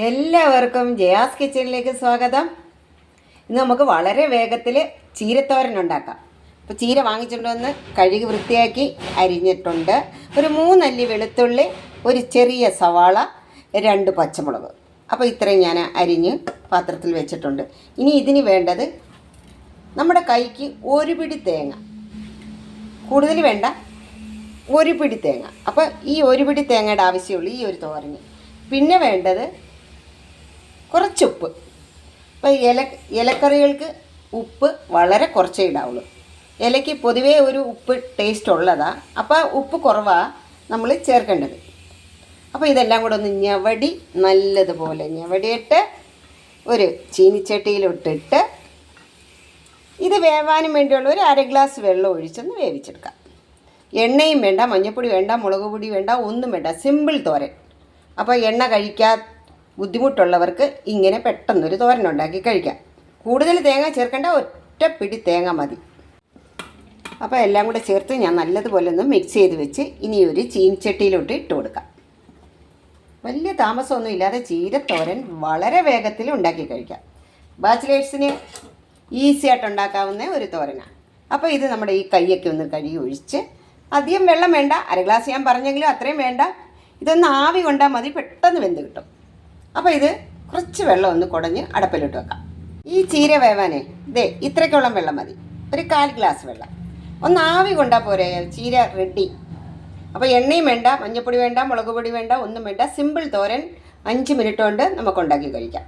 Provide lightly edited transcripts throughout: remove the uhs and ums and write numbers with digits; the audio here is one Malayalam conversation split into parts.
എല്ലാവർക്കും ജയാസ് കിച്ചണിലേക്ക് സ്വാഗതം. ഇന്ന് നമുക്ക് വളരെ വേഗത്തിൽ ചീരത്തോരൻ ഉണ്ടാക്കാം. അപ്പോൾ ചീര വാങ്ങിച്ചുകൊണ്ട് വന്ന് കഴുകി വൃത്തിയാക്കി അരിഞ്ഞിട്ടുണ്ട്. ഒരു 3 അല്ലി വെളുത്തുള്ളി, ഒരു ചെറിയ സവാള, 2 പച്ചമുളക്. അപ്പോൾ ഇത്രയും ഞാൻ അരിഞ്ഞ് പാത്രത്തിൽ വെച്ചിട്ടുണ്ട്. ഇനി ഇതിന് വേണ്ടത് നമ്മുടെ കൈക്ക് ഒരു പിടി തേങ്ങ, കൂടുതൽ വേണ്ട, ഒരു പിടി തേങ്ങ. അപ്പോൾ ഈ ഒരു പിടി തേങ്ങയുടെ ആവശ്യമുള്ളൂ ഈ ഒരു തോരന്. പിന്നെ വേണ്ടത് കുറച്ചുപ്പ്. അപ്പോൾ ഇലക്കറികൾക്ക് ഉപ്പ് വളരെ കുറച്ചേ ഇടാവുള്ളൂ. ഇലയ്ക്ക് പൊതുവേ ഒരു ഉപ്പ് ടേസ്റ്റ് ഉള്ളതാണ്. അപ്പോൾ ഉപ്പ് കുറവാണ് നമ്മൾ ചേർക്കേണ്ടത്. അപ്പോൾ ഇതെല്ലാം കൂടെ ഒന്ന് ഞവടി, നല്ലതുപോലെ ഞവടിയിട്ട് ഒരു ചീനിച്ചട്ടിയിലിട്ടിട്ട് ഇത് വേവാനും വേണ്ടിയുള്ള ഒരു 1/2 ഗ്ലാസ് വെള്ളം ഒഴിച്ചൊന്ന് വേവിച്ചെടുക്കാം. എണ്ണയും വേണ്ട, മഞ്ഞൾപ്പൊടി വേണ്ട, മുളക് പൊടി വേണ്ട, ഒന്നും വേണ്ട. സിമ്പിൾ തോരൻ. അപ്പോൾ എണ്ണ കഴിക്കാൻ ബുദ്ധിമുട്ടുള്ളവർക്ക് ഇങ്ങനെ പെട്ടെന്നൊരു തോരൻ ഉണ്ടാക്കി കഴിക്കാം. കൂടുതൽ തേങ്ങ ചേർക്കേണ്ട, ഒറ്റ പിടി തേങ്ങ മതി. അപ്പോൾ എല്ലാം കൂടെ ചേർത്ത് ഞാൻ നല്ലതുപോലെ ഒന്ന് മിക്സ് ചെയ്ത് വെച്ച് ഇനി ഒരു ചീനിച്ചട്ടിയിലോട്ട് ഇട്ട് കൊടുക്കാം. വലിയ താമസമൊന്നും ഇല്ലാതെ ചീരത്തോരൻ വളരെ വേഗത്തിൽ ഉണ്ടാക്കി കഴിക്കാം. ബാച്ചിലേഴ്സിന് ഈസി ആയിട്ട് ഉണ്ടാക്കാവുന്ന ഒരു തോരനാണ്. അപ്പോൾ ഇത് നമ്മുടെ ഈ കൈയൊക്കെ ഒന്ന് കഴുകി ഒഴിച്ച്, അധികം വെള്ളം വേണ്ട, 1/2 ഗ്ലാസ് ഞാൻ പറഞ്ഞെങ്കിലും അത്രയും വേണ്ട. ഇതൊന്ന് ആവി കൊണ്ടാൽ മതി, പെട്ടെന്ന് വെന്ത് കിട്ടും. അപ്പോൾ ഇത് കുറച്ച് വെള്ളം ഒന്ന് കുടഞ്ഞ് അടപ്പിലിട്ട് വെക്കാം. ഈ ചീര വേവാനേ ഇത്രയ്ക്കോളം വെള്ളം മതി, ഒരു 1/4 ഗ്ലാസ് വെള്ളം. ഒന്ന് ആവി കൊണ്ടാൽ പോരെ, ചീര റെഡി. അപ്പോൾ എണ്ണയും വേണ്ട, മഞ്ഞൾപ്പൊടി വേണ്ട, മുളക് പൊടി വേണ്ട, ഒന്നും വേണ്ട. സിമ്പിൾ തോരൻ 5 മിനിറ്റ് കൊണ്ട് നമുക്ക് ഉണ്ടാക്കി കഴിക്കാം.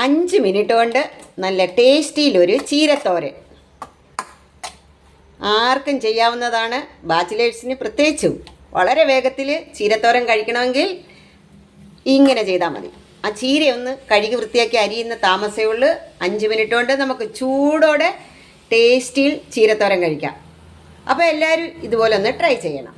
5 മിനിറ്റ് കൊണ്ട് നല്ല ടേസ്റ്റിയിലൊരു ചീരത്തോരൻ ആർക്കും ചെയ്യാവുന്നതാണ്. ബാച്ചിലേഴ്സിന് പ്രത്യേകിച്ചും വളരെ വേഗത്തിൽ ചീരത്തോരൻ കഴിക്കണമെങ്കിൽ ഇങ്ങനെ ചെയ്താൽ മതി. ആ ചീരയൊന്ന് കഴുകി വൃത്തിയാക്കി അരിയുന്ന താമസമേ ഉള്ളൂ. 5 മിനിറ്റ് കൊണ്ട് നമുക്ക് ചൂടോടെ ടേസ്റ്റിൽ ചീരത്തോരൻ കഴിക്കാം. അപ്പോൾ എല്ലാവരും ഇതുപോലെ ഒന്ന് ട്രൈ ചെയ്യണം.